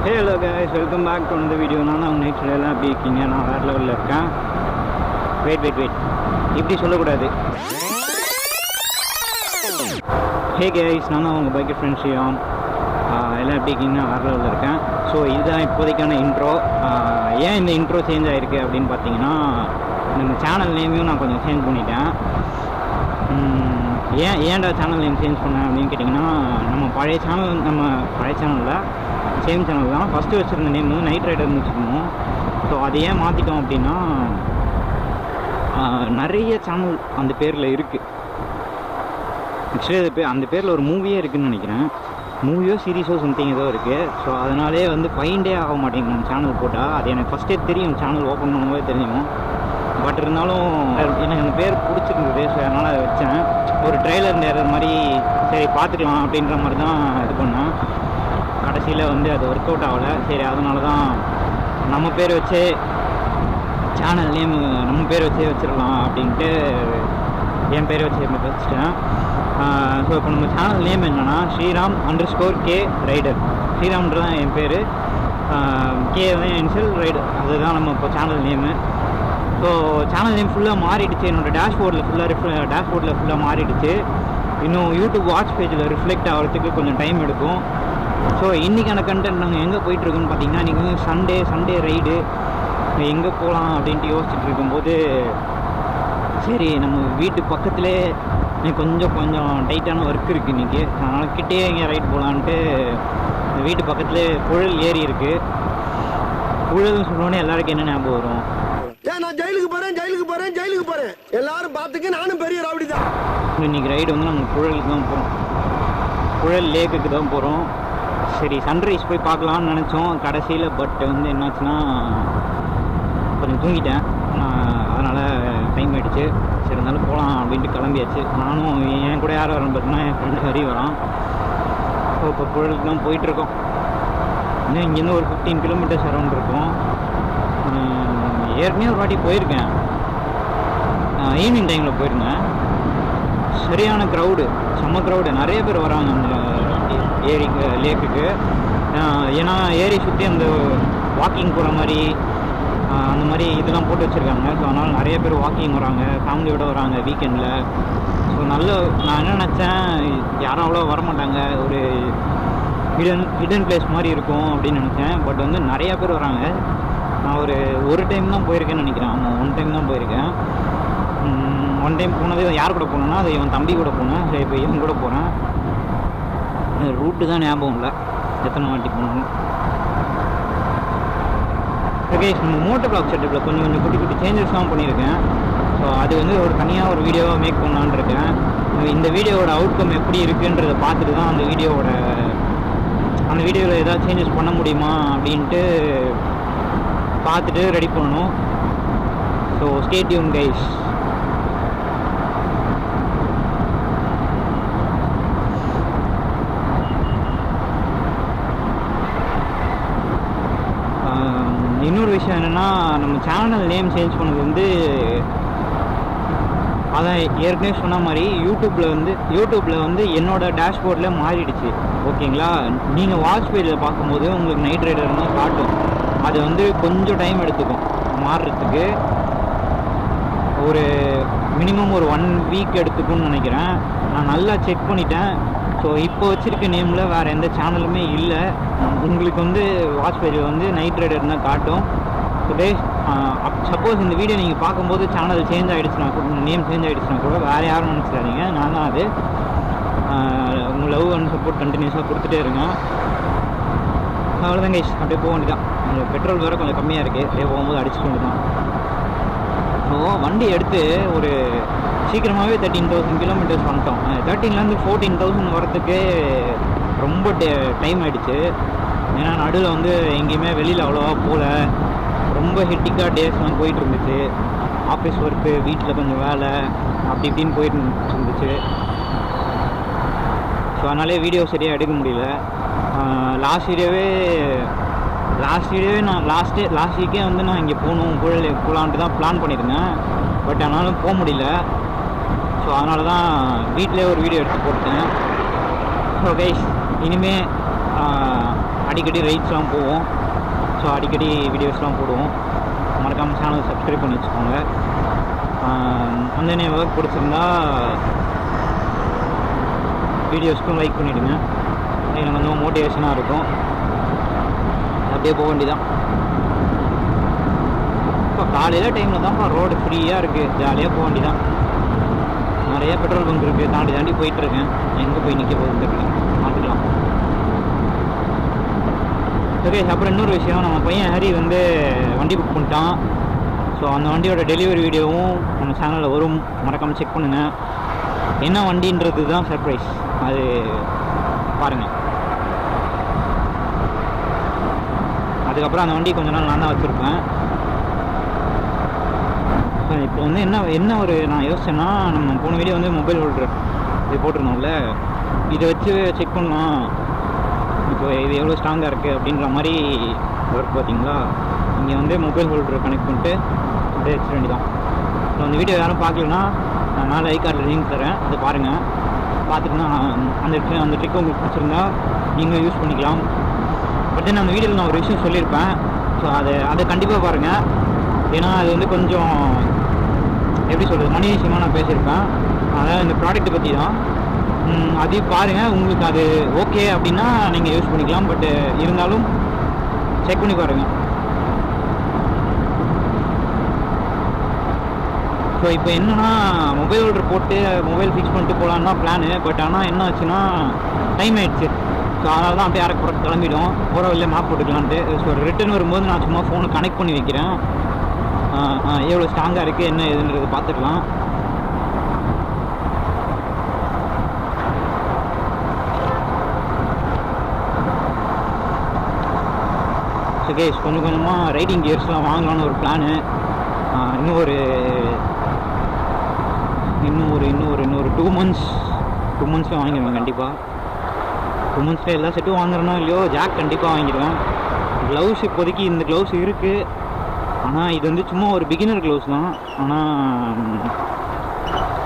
Hello guys, welcome back to another video. நான் natural எல்லாம் எப்படி இருக்கீங்க? நான் வேறு லெவலில் இருக்கேன். வெயிட் இப்படி சொல்லக்கூடாது. ஹே கைஸ், நான் உங்கள் பைக் ஃப்ரெண்ட்ஸ் ஷியாம். எல்லாம் எப்படி இருக்கீங்கன்னா வேறு லெவலில் இருக்கேன். ஸோ இதுதான் இப்போதைக்கான இன்ட்ரோ. ஏன் இந்த இன்ட்ரோ சேஞ்ச் ஆகிருக்கு அப்படின்னு பார்த்தீங்கன்னா, நம்ம சேனல் நேமையும் நான் கொஞ்சம் சேஞ்ச் பண்ணிட்டேன். ஏன்டா சேனல் நேம் சேஞ்ச் பண்ணேன் அப்படின்னு கேட்டிங்கன்னா, நம்ம பழைய சேனலில் சேம் சேனல் தான் ஃபஸ்ட்டு வச்சுருந்த நேம் வந்து நைட் ரைடர்னு வச்சுருந்தோம். ஸோ அதை ஏன் மாற்றிட்டோம் அப்படின்னா, நிறைய சேனல் அந்த பேரில் இருக்குது. ஆக்சுவலி அது அந்த பேரில் ஒரு மூவியே இருக்குதுன்னு நினைக்கிறேன். மூவியோ சீரீஸோ சம்திங் ஏதோ இருக்குது. ஸோ அதனாலே வந்து ஃபைண்டே ஆக மாட்டேங்குது நம்ம சேனல் போட்டால். அது எனக்கு ஃபஸ்ட்டே தெரியும், சேனல் ஓப்பன் பண்ணும்போது தெரியும். பட் இருந்தாலும் எனக்கு அந்த பேர் பிடிச்சிருந்தது. ஸோ அதனால் அதை வச்சேன். ஒரு ட்ரெய்லர் நேரம் மாதிரி சரி பார்த்துக்கலாம் அப்படின்ற மாதிரி தான் இது பண்ணேன். கடைசியில் வந்து அது ஒர்க் அவுட் ஆகலை. சரி, அதனால தான் நம்ம பேர் வச்சே சேனல் நேம் நம்ம பேர் வச்சே வச்சிடலாம் அப்படின்ட்டு என் பேர் வச்சுட்டேன். ஸோ இப்போ நம்ம சேனல் நேம் என்னென்னா ஸ்ரீராம் _K ரைடர். ஸ்ரீராம்ன்ற தான் என் பேர், கே தான் இனிஷியல், ரைடர் அதுதான் நம்ம இப்போ channel name. So channel name ஃபுல்லாக மாறிடுச்சு. என்னோடய டேஷ்போர்டில் ஃபுல்லாக மாறிடுச்சு. இன்னும் யூடியூப் வாட்ச் பேஜில் ரிஃப்ளெக்ட் ஆகிறதுக்கு கொஞ்சம் டைம் எடுக்கும். ஸோ இன்றைக்கான கண்டென்ட் நாங்கள் எங்கே போயிட்டுருக்கோன்னு பார்த்தீங்கன்னா, இன்றைக்கி சண்டே ரைடு எங்கே போகலாம் அப்படின்ட்டு யோசிச்சுட்டு இருக்கும்போது, சரி நம்ம வீட்டு பக்கத்துலேயே கொஞ்சம் டைட்டான ஒர்க் இருக்குது இன்றைக்கி. அதனால் கிட்டே எங்கே ரைட் போகலான்ட்டு வீட்டு பக்கத்துலேயே புழல் ஏரி இருக்குது. புழல்னு சொன்னோடனே எல்லாருக்கும் என்ன ஞாபகம் வரும்? நான் ஜெயிலுக்கு போகிறேன் எல்லாரும் பார்த்துக்க, நானும் பெரிய ராவடி தான். இன்றைக்கி ரைடு வந்து நம்ம புழலுக்கு தான் போகிறோம். புழல் லேக்குக்கு தான் போகிறோம். சரி, சன்ரைஸ் போய் பார்க்கலான்னு நினச்சோம் கடைசியில். பட் வந்து என்னாச்சுன்னா, கொஞ்சம் தூங்கிட்டேன். அதனால் டைம் ஆகிடுச்சு. சரி, இருந்தாலும் போகலாம் அப்படின்ட்டு கிளம்பியாச்சு. நானும் என் கூட யார் வரேன் பார்த்தீங்கன்னா, என் ஃப்ரெண்டு ஹரி வரான். ஸோ இப்போ புழலுக்கு தான் போயிட்டுருக்கோம். இன்னும் இங்கேருந்து ஒரு 15 கிலோமீட்டர்ஸ் அரௌண்ட் இருக்கும். ஏற்கனவே ஒரு வாட்டி போயிருக்கேன், ஈவினிங் டைமில் போயிருந்தேன். சரியான க்ரௌடு, செம்ம க்ரௌடு, நிறைய பேர் வராங்க அந்த ஏரிக்கு, லேக்குக்கு. ஏன்னா ஏரி சுற்றி அந்த வாக்கிங் போகிற மாதிரி அந்த மாதிரி இதெல்லாம் போட்டு வச்சுருக்காங்க. ஸோ அதனால் நிறைய பேர் வாக்கிங் வராங்க, ஃபேமிலியோடு வராங்க வீக்கெண்டில். ஸோ நான் என்ன நினச்சேன், யாரும் அவ்வளோ வரமாட்டாங்க, ஒரு ஹிடன் பிளேஸ் மாதிரி இருக்கும் அப்படின்னு நினச்சேன். பட் வந்து நிறையா பேர் வராங்க. நான் ஒரு டைம் தான் போயிருக்கேன்னு நினைக்கிறேன். ஆமாம், 1 டைம் தான் போயிருக்கேன். 1 டைம் போனது யார் கூட போனேன்னா, அது இவன் தம்பி கூட போனேன். சரி, இப்போ இவன் கூட போகிறேன். ரூட்டு தான் ஞாபகம் இல்லை, எத்தனை வாட்டி போகணும். ஓகே, நம்ம மோட்டோவ்ளாக் செட்டப்பில் கொஞ்சம் குட்டி சேஞ்சஸ்லாம் பண்ணியிருக்கேன். ஸோ அது வந்து ஒரு தனியாக ஒரு வீடியோவாக மேக் பண்ணலான்னு இருக்கேன். இந்த வீடியோவோட அவுட்கம் எப்படி இருக்குன்றதை பார்த்துட்டு தான் அந்த வீடியோவில் ஏதாவது சேஞ்சஸ் பண்ண முடியுமா அப்படின்ட்டு பார்த்துட்டு ரெடி பண்ணணும். So stay tune guys. இன்னொரு விஷயம் என்னென்னா, நம்ம சேனல் நேம் சேஞ்ச் பண்ணது வந்து, அதான் ஏற்கனவே சொன்ன மாதிரி யூடியூப்பில் வந்து என்னோடய டேஷ்போர்டில் மாறிடுச்சு. ஓகேங்களா? நீங்கள் வாட்ச் பேஜில் பார்க்கும்போது உங்களுக்கு நைட் ரைடர் தான் காட்டும். அது வந்து கொஞ்சம் டைம் எடுத்துக்கும் மாறுறதுக்கு. ஒரு மினிமம் ஒரு 1 வீக் எடுத்துக்கும்னு நினைக்கிறேன். நான் நல்லா செக் பண்ணிட்டேன். ஸோ இப்போ வச்சுருக்க நேமில் வேறு எந்த சேனலுமே இல்லை. உங்களுக்கு வந்து வாட்ச் பேஜில் வந்து நைட் ரைடர் தான் காட்டும். டுடே சப்போஸ் இந்த வீடியோ நீங்கள் பார்க்கும்போது சேனல் சேஞ்ச் ஆகிடுச்சுன்னா, நேம் சேஞ்ச் ஆகிடுச்சுன்னா கூட வேறு யாரும் நினச்சிடாதீங்க, நான் தான் அது. உங்கள் லவ் அண்ட் சப்போர்ட் கண்டினியூஸாக கொடுத்துட்டே இருங்க. அவ்வளோதான் கைஸ், அப்படியே போக வேண்டியதான். பெட்ரோல் வேறு கொஞ்சம் கம்மியாக இருக்குது, அப்படியே போகும்போது அடிச்சுட்டு வேண்டியதான். ஸோ வண்டி எடுத்து ஒரு சீக்கிரமாகவே 13,000 கிலோமீட்டர்ஸ் வந்துட்டோம். 13லேருந்து 14,000 வரத்துக்கு ரொம்ப டைம் ஆகிடுச்சு. ஏன்னா நடுவில் வந்து எங்கேயுமே வெளியில் அவ்வளோவா போகல. ரொம்ப ஹெக்டிக்காக டேஸ்லாம் போயிட்டு இருந்துச்சு. ஆஃபீஸ் ஒர்க்கு, வீட்டில் கொஞ்சம் வேலை, அப்படி இப்படின்னு போயிட்டு இருந்துச்சு. ஸோ அதனாலே வீடியோ சரியாக எடுக்க முடியல. லாஸ்ட் வீடியோவே நான் லாஸ்ட் வீக்கே வந்து நான் இங்கே போகலான்ட்டு தான் பிளான் பண்ணியிருந்தேன். பட் ஆனாலும் போக முடியல. ஸோ அதனால தான் வீட்டிலே ஒரு வீடியோ எடுத்து போட்டேன். ஸோ கைஸ், இனிமேல் அடிக்கடி ரைட்ஸ்லாம் போவோம். ஸோ அடிக்கடி வீடியோஸ்லாம் போடுவோம். மறக்காமல் சேனல் சப்ஸ்கிரைப் பண்ணி வச்சுக்கோங்க. அந்த ஒர்க் பிடிச்சிருந்தா வீடியோஸ்க்கும் லைக் பண்ணிவிடுங்க. எனக்கு கொஞ்சம் மோட்டிவேஷனாக இருக்கும். அப்படியே போக வேண்டியதான். இப்போ காலையில் டைமில் தான்ப்பா ரோடு ஃப்ரீயாக இருக்குது, ஜாலியாக போக வேண்டியதான். நிறைய பெட்ரோல் பங்க் இருக்குது, தாண்டி போயிட்டுருக்கேன். எங்கே போய் நிற்க போகுதுன்னு தெரியல, பார்த்துக்கலாம். ஓகே, அப்புறம் இன்னொரு விஷயம், நம்ம பையன் ஹரி வந்து வண்டி புக் பண்ணிட்டான். ஸோ அந்த வண்டியோட டெலிவரி வீடியோவும் நம்ம சேனலில் வரும், மறக்காமல் செக் பண்ணுங்கள். என்ன வண்டின்றது தான் சர்ப்ரைஸ், அது பாருங்கள். அதுக்கப்புறம் அந்த வண்டி கொஞ்ச நாள் நான் தான் வச்சுருப்பேன். இப்போ வந்து என்ன ஒரு நான் யோசிச்சேன்னா, நம்ம போன வீடியோ வந்து மொபைல் ஹோல்டர் இது போட்டிருந்தோம்ல, இதை வச்சு செக் பண்ணலாம் இப்போ இது எவ்வளோ ஸ்ட்ராங்காக இருக்குது அப்படின்ற மாதிரி ஒர்க். பார்த்தீங்களா, இங்கே வந்து மொபைல் ஹோல்டரை கனெக்ட் பண்ணிட்டு அப்படியே வச்சிட வேண்டியதான். ஸோ அந்த வீடியோ யாரும் பார்க்கலன்னா நான் மேலே ஐ கார்டில் லிங்க் தரேன், அதை பாருங்கள். பார்த்துட்டுனா அந்த ட்ரிக் உங்களுக்கு பிடிச்சிருந்தா நீங்கள் யூஸ் பண்ணிக்கலாம். பட் தென் அந்த வீடியோவில் நான் ஒரு விஷயம் சொல்லியிருப்பேன். ஸோ அதை கண்டிப்பாக பாருங்கள். ஏன்னா அது வந்து கொஞ்சம் எப்படி சொல்கிறது, மணி விஷயமாக நான் பேசியிருப்பேன். அதாவது இந்த ப்ராடக்ட்டை பற்றி தான். அதையும் பாருங்கள். உங்களுக்கு அது ஓகே அப்படின்னா நீங்கள் யூஸ் பண்ணிக்கலாம். பட் இருந்தாலும் செக் பண்ணி பாருங்கள். ஸோ இப்போ என்னென்னா, மொபைல் ஹோல்டர் போட்டு மொபைல் ஃபிக்ஸ் பண்ணிட்டு போகலான்னு தான் பிளானு. பட் ஆனால் என்ன ஆச்சுன்னா, டைம் ஆகிடுச்சு. ஸோ அதனால தான் அப்படியே அரைக்கு புறம் கிளம்பிடும், போகிற வழியில் மேப் போட்டுக்கலான்ட்டு. ஸோ ரிட்டர்ன் வரும்போது நான் சும்மா ஃபோனை கனெக்ட் பண்ணி வைக்கிறேன். எவ்வளோ ஸ்ட்ராங்காக இருக்குது என்ன ஏதுன்றது பார்த்துக்கலாம். ஸோ கேஸ் கொஞ்சம் கொஞ்சமாக ரைடிங் கியர்ஸ்லாம் வாங்கலான்னு ஒரு பிளானு. இன்னும் ஒரு 2 மந்த்ஸில் வாங்கிடுவேன் கண்டிப்பாக. 2 மந்த்ஸில் எல்லா செட்டும் வாங்குறேனோ இல்லையோ, ஜாக் கண்டிப்பாக வாங்கிடுவேன். க்ளவுஸ் இப்போதைக்கு இந்த க்ளவுஸ் இருக்குது. ஆனால் இது வந்து சும்மா ஒரு பிகினர் க்ளவுஸ் தான். ஆனால்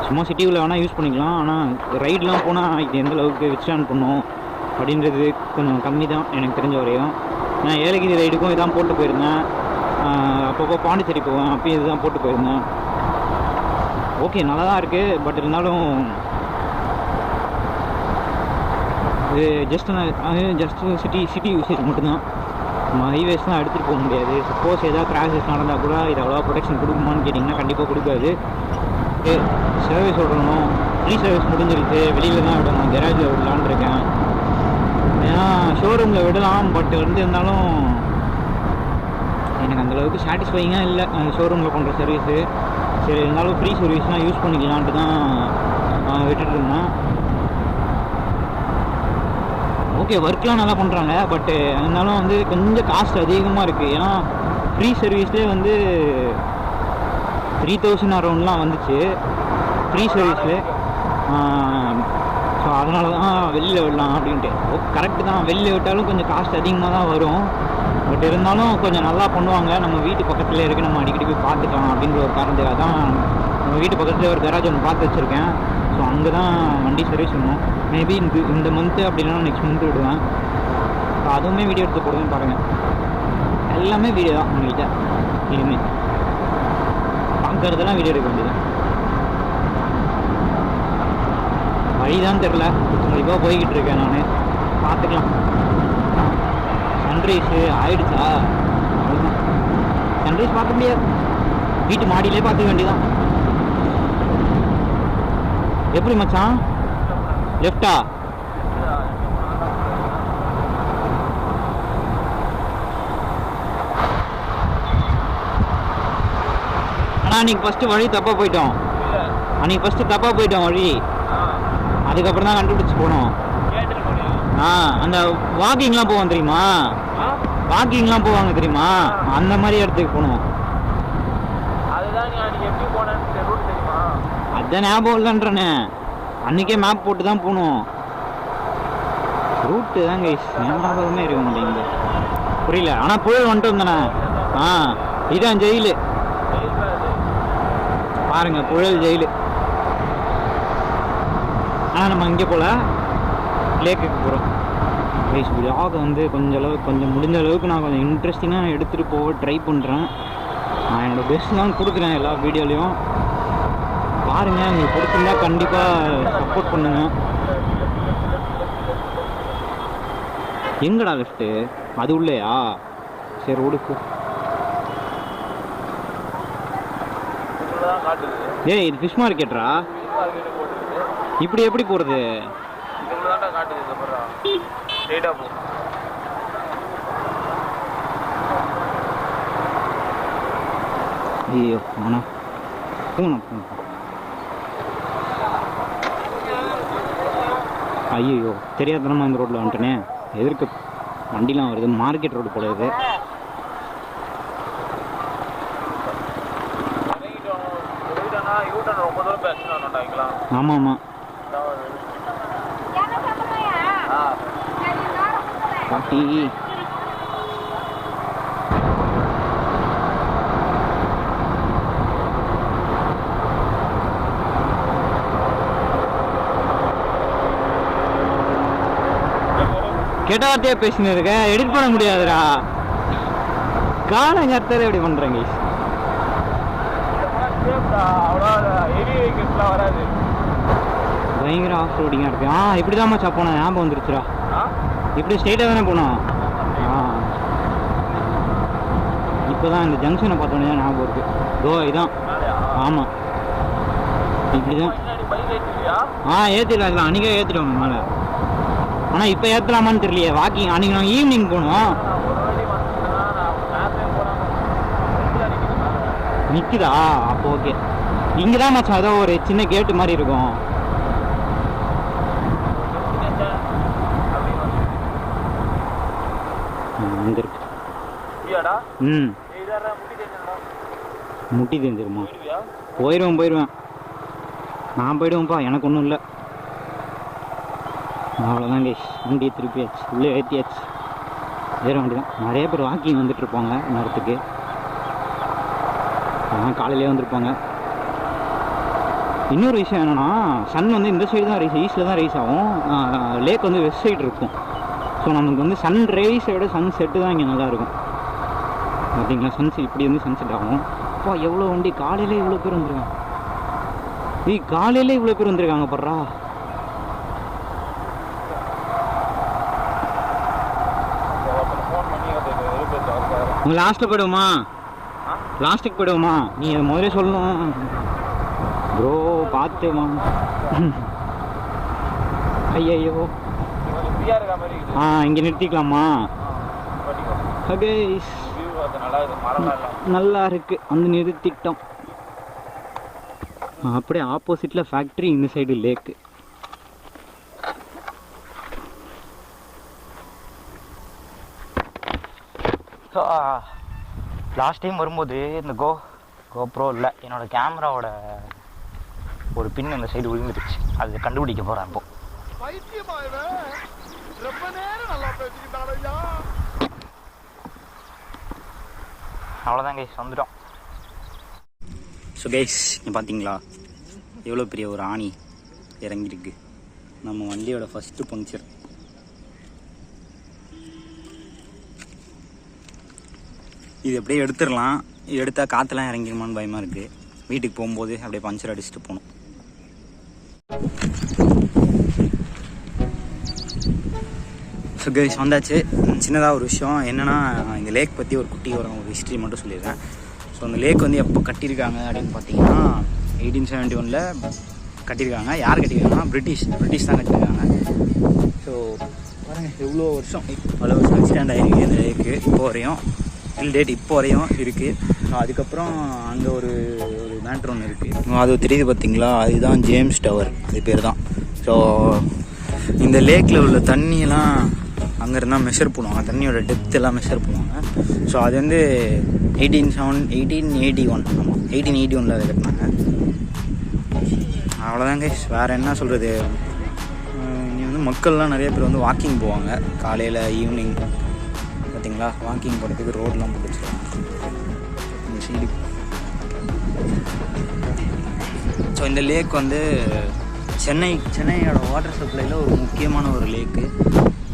சும்மா சிட்டியில் வேணால் யூஸ் பண்ணிக்கலாம். ஆனால் ரைடெலாம் போனால் இது எந்த அளவுக்கு வித்ஸ்டாண்ட் பண்ணும் அப்படின்றது கொஞ்சம் கம்மி தான் எனக்கு தெரிஞ்ச வரையும். நான் ஏலகிரி ரைடுக்கும் இதான் போட்டு போயிருந்தேன். அப்பப்போ பாண்டிச்சேரி போவேன், அப்பயும் இதுதான் போட்டு போயிருந்தேன். ஓகே, நல்லா தான் இருக்குது. பட் இருந்தாலும் இது ஜஸ்ட் சிட்டி யூசேஜ் மட்டும்தான். நம்ம ஹைவேஸ்லாம் எடுத்துகிட்டு போக முடியாது. சப்போஸ் ஏதாவது கிராஷஸ் நடந்தால் கூட இது அவ்வளோவா ப்ரொடெக்ஷன் கொடுக்குமான்னு கேட்டிங்கன்னா கண்டிப்பாக கொடுக்காது. சர்வீஸ் விடணும், ஃப்ரீ சர்வீஸ் முடிஞ்சிருக்கு. வெளியில் தான் விடணும், கெராஜில் விடலான்னு இருக்கேன். ஏன்னா ஷோரூமில் விடலாம், பட் வந்து இருந்தாலும் எனக்கு அந்தளவுக்கு சாட்டிஸ்ஃபைங்காக இல்லை ஷோரூமில் பண்ணுற சர்வீஸு. சரி, இருந்தாலும் ஃப்ரீ சர்வீஸ்லாம் யூஸ் பண்ணிக்கலான்ட்டு தான் விட்டுட்டு இருந்தேன். ஓகே, ஒர்க்லாம் நல்லா பண்ணுறாங்க. பட்டு இருந்தாலும் வந்து கொஞ்சம் காஸ்ட் அதிகமாக இருக்குது. ஏன்னா ஃப்ரீ சர்வீஸ்லேயே வந்து 3000 அரௌண்ட்லாம் வந்துச்சு ஃப்ரீ சர்வீஸு. ஸோ அதனால தான் வெளியில் விடலாம் அப்படின்ட்டு. கரெக்டு தான், வெளியில் விட்டாலும் கொஞ்சம் காஸ்ட் அதிகமாக தான் வரும். பட் இருந்தாலும் கொஞ்சம் நல்லா பண்ணுவாங்க. நம்ம வீட்டு பக்கத்துலேயே இருக்குது, நம்ம அடிக்கடி போய் பார்த்துக்கலாம் அப்படின்ற ஒரு காரணத்துக்காக தான் நம்ம வீட்டு பக்கத்துலேயே ஒரு கராஜ் ஒன்று பார்த்து வச்சுருக்கேன். ஸோ அங்கே தான் வண்டி சர்வீஸ் பண்ணணும். மேபி இந்த மந்த்து அப்படின்னா நெக்ஸ்ட் மந்த்து விடுவேன். ஸோ அதுவுமே வீடியோ எடுத்து போடுவேன் பாருங்கள். எல்லாமே வீடியோ தான் உங்கள்கிட்ட. இனிமேல் பார்க்குறதெல்லாம் வீடியோ எடுக்க வேண்டியதான். வழிதான் தெரில, கண்டிப்பாக போய்கிட்டு இருக்கேன் நான். பார்த்துக்கலாம். சன்ரைஸு ஆயிடுச்சா? அவ்வளோதான், சன்ரைஸ் பார்க்க முடியாது. வீட்டு மாடியிலே பார்த்துக்க வேண்டியதான். எப்படி மச்சான்? லெஃப்டா? ஆனால் அன்றைக்கி ஃபஸ்ட்டு வழி தப்பாக போயிட்டோம். வழி. அதுக்கப்புறம் தான் கண்டுபிடிச்சி போனோம். அந்த வாக்கிங்லாம் போவாங்க தெரியுமா? அந்த மாதிரி இடத்துக்கு போனோம். அதான் ஞாபகம் இல்லைன்றனே. அன்றைக்கே மேப் போட்டு தான் போகணும். ரூட்டு தான் கைஸ், ஞாபகமே இருக்க மாட்டேங்குது. புரியல. ஆனால் புயல் வந்துட்டு வந்தானே. இதான் ஜெயிலு பாருங்க, புயல் ஜெயிலு. ஆனால் நம்ம இங்கே போல லேக்குக்கு போகிறோம். கைஸ் vlog வந்து கொஞ்சம் முடிஞ்ச அளவுக்கு நான் கொஞ்சம் இன்ட்ரெஸ்டிங்காக எடுத்துகிட்டு போக ட்ரை பண்ணுறேன். நான் என்னோடய பெஸ்ட் தான் கொடுக்குறேன் எல்லா வீடியோலையும். பாருங்கள், உங்களுக்கு பிடிச்சிருந்தா கண்டிப்பாக சப்போர்ட் பண்ணுங்கள். எங்கடா லெஃப்ட்டு? அது உள்ளேயா? சரி ஓடுக்கு. ஏய், இது ஃபிஷ் மார்க்கெட்டா? இப்படி எப்படி போகிறது? ஐயோ ஆனா போகணும். ஐயோ தெரியாதனமா இந்த ரோட்டில் வந்துட்டேனே. எதிர்க்க வண்டிலாம் வருது. மார்க்கெட் ரோடு போல இது. ஆமாம் ஆமாம். பாட்டி கெட்ட வார்த்தையா பேசினு இருக்க. எடிட் பண்ண முடியாதுடா. காலங்கத்தால எப்படி பண்றேங்க? பயங்கர ஆஃப் ரோடிங்காக இருக்கு. இப்படி தான் மச்சா போனேன். ஞாபகம் வந்துருச்சுடா. இப்படி ஸ்ட்ரெயிட்டாக தானே போனோம். இப்போ தான் இந்த ஜங்ஷனை பார்த்தோன்னே தான் ஞாபகம் இருக்குது. இதான். ஆமாம், இப்படி தான். ஏற்றிடலாம். அன்றைக்கே ஏற்றிடுவாங்க மேலே. ஆனால் இப்போ ஏற்றலாமான்னு தெரியலையே. வாக்கிங் அன்றைக்கி நாங்கள் ஈவினிங் போனோம். நிற்குதா? அப்போ ஓகே. இங்கே தான் மச்சான் ஏதோ ஒரு சின்ன கேட்டு மாதிரி இருக்கும். வந்துருக்கு. முட்டி தெரிஞ்சிருமா? போயிடுவேன். நான் போயிடுவேன்ப்பா. எனக்கு ஒன்றும் இல்லை. அவ்வளோதான் கேஷ். வண்டியை திருப்பியாச்சு. உள்ளே ஏற்றியாச்சு. வேறு வண்டி தான். நிறைய பேர் வாக்கிங் வந்துட்டுருப்பாங்க நேரத்துக்கு. காலையிலே வந்திருப்பாங்க. இன்னொரு விஷயம் என்னென்னா, சன் வந்து இந்த சைடு தான் ரைஸ், ஈஸ்டில் தான் ரைஸ் ஆகும். லேக் வந்து வெஸ்ட் சைடு இருக்கும். ஸோ நமக்கு வந்து சன் ரைஸை விட சன் செட்டு தான் இங்கே நல்லாயிருக்கும். பார்த்தீங்களா? சன்செட் இப்படி வந்து சன்செட் ஆகும். அப்பா எவ்வளோ வண்டி! காலையிலே இவ்வளோ பேர் வந்துருக்காங்க. காலையிலே இவ்வளோ பேர் வந்திருக்காங்க பர்றா. லாஸ்ட்டில் போயிடுவோமா? லாஸ்ட்டுக்கு போயிடுவோமா? நீ அதை முதலே சொல்லணும் ப்ரோ. பார்த்துமா. ஐயோ இங்கே நிறுத்திக்கலாமா? நல்லா இருக்கு. வந்து நிறுத்திட்டோம். அப்படியே ஆப்போசிட்டில் ஃபேக்ட்ரி, இந்த சைடு லேக்கு. லாஸ்ட் டைம் வரும்போது இந்த கோப்ரோ இல்லை, என்னோட கேமராவோட ஒரு பின் அந்த சைடு விழுந்துருச்சு. அது கண்டுபிடிக்க போகிறேன் இப்போ. அவ்வளோதான் கைஸ், வந்துட்டோம். ஸோ கைஸ், இங்கே பார்த்தீங்களா எவ்வளோ பெரிய ஒரு ஆணி இறங்கியிருக்கு. நம்ம வண்டியோட ஃபஸ்ட்டு பங்க்சர். இது அப்படியே எடுத்துடலாம். எடுத்தால் காற்றுலாம் இறங்கிருமான்னு பயமாக இருக்குது. வீட்டுக்கு போகும்போது அப்படியே பஞ்சர் அடிச்சுட்டு போகணும். ஸோ கைஸ், வந்தாச்சு. சின்னதாக ஒரு விஷயம் என்னென்னா, இந்த லேக் பற்றி ஒரு குட்டி ஒரு ஹிஸ்ட்ரி மட்டும் சொல்லிடுறேன். ஸோ அந்த லேக் வந்து எப்போ கட்டியிருக்காங்க அப்படின்னு பார்த்தீங்கன்னா 1871 கட்டியிருக்காங்க. யார் கட்டியிருக்காங்கன்னா பிரிட்டிஷ் தான் கட்டியிருக்காங்க. ஸோ பாருங்கள் எவ்வளோ வருஷம் எக்ஸ்டேண்ட் ஆகிருக்கு இந்த லேக்கு. இப்போ வரையும் டில் டேட் இப்போ வரையும் இருக்குது. ஸோ அதுக்கப்புறம் அங்கே ஒரு மேட்ரு ஒன்று இருக்குது. அது தெரியுது பார்த்தீங்களா? அதுதான் ஜேம்ஸ் டவர். அது பேர் தான். ஸோ இந்த லேக்கில் உள்ள தண்ணியெல்லாம் அங்கேருந்தான் மெஷர் பண்ணுவாங்க. தண்ணியோட டெப்த் எல்லாம் மெஷர் பண்ணுவாங்க. ஸோ அது வந்து 1881 ஆமாம் 1881 அதை கட்டினாங்க. அவ்வளோதாங்க. வேறு என்ன சொல்கிறது, இங்கே வந்து மக்கள்லாம் நிறைய பேர் வந்து வாக்கிங் போவாங்க காலையில் ஈவினிங். பார்த்தீங்களா, வாக்கிங் போகிறதுக்கு ரோடெலாம் பிடிச்சிருவாங்க இந்த சைடு. ஸோ இந்த லேக் வந்து சென்னையோட வாட்டர் சப்ளையில் ஒரு முக்கியமான ஒரு லேக்கு.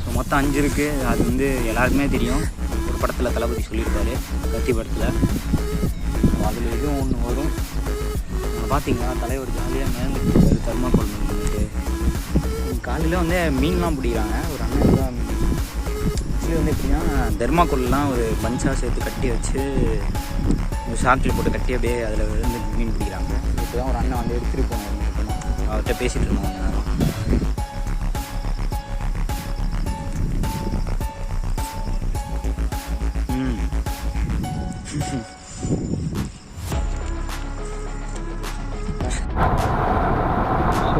ஸோ மொத்தம் 5 இருக்குது. அது வந்து எல்லாருக்குமே தெரியும். ஒரு படத்தில் தளபதி சொல்லியிருப்பாரு, கத்தி படத்தில். அதில் எதுவும் ஒன்று வரும். பார்த்தீங்களா, தலைவர் ஜாலியாக மேலே தர்மாக்கோல் பண்ணிட்டு காலையில் வந்து மீன்லாம் பிடிக்கிறாங்க. ஒரு அண்ணன் தான் ஆக்சுவலி வந்து எப்படின்னா தர்மாக்கோல்லாம் ஒரு பஞ்சாக சேர்த்து கட்டி வச்சு ஒரு சாக்கில் போட்டு கட்டி அப்படியே அதில் வந்து மீன் பிடிக்கிறாங்க. இப்போ தான் ஒரு அண்ணன் வந்து எடுத்துகிட்டு போனாங்க. அவர்கிட்ட பேசிகிட்டு இருந்தோம்.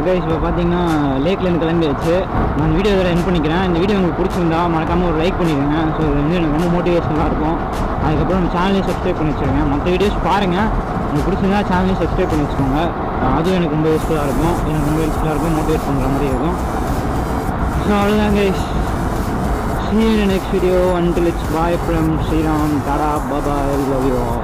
கைஸ் இப்போ பார்த்தீங்கன்னா லேக்லேருந்து கிளம்பியாச்சு. நான் வீடியோ இதோட என் பண்ணிக்கிறேன். இந்த வீடியோ உங்களுக்கு பிடிச்சிருந்தா மறக்காமல் ஒரு லைக் பண்ணிடுங்க. ஸோ இது வந்து எனக்கு ரொம்ப மோட்டிவேஷனாக இருக்கும். அதுக்கப்புறம் நம்ம சேனலையும் சப்ஸ்கிரைப் பண்ணி வச்சுருங்க. மற்ற வீடியோஸ் பாருங்கள், உங்களுக்கு பிடிச்சிருந்தா சேனலையும் சப்ஸ்கிரைப் பண்ணி வச்சுக்கோங்க. அதுவும் எனக்கு ரொம்ப யூஸ்ஃபுல்லாக இருக்கும். எனக்கு ரொம்ப யூஸ்ஃபுல்லாக இருக்கும், மோட்டிவேட் பண்ணுற மாதிரி இருக்கும். ஸோ அவ்வளோதான் guys. See you in the next video. Until it's bye from Sriram. Tada, bye bye, love you all.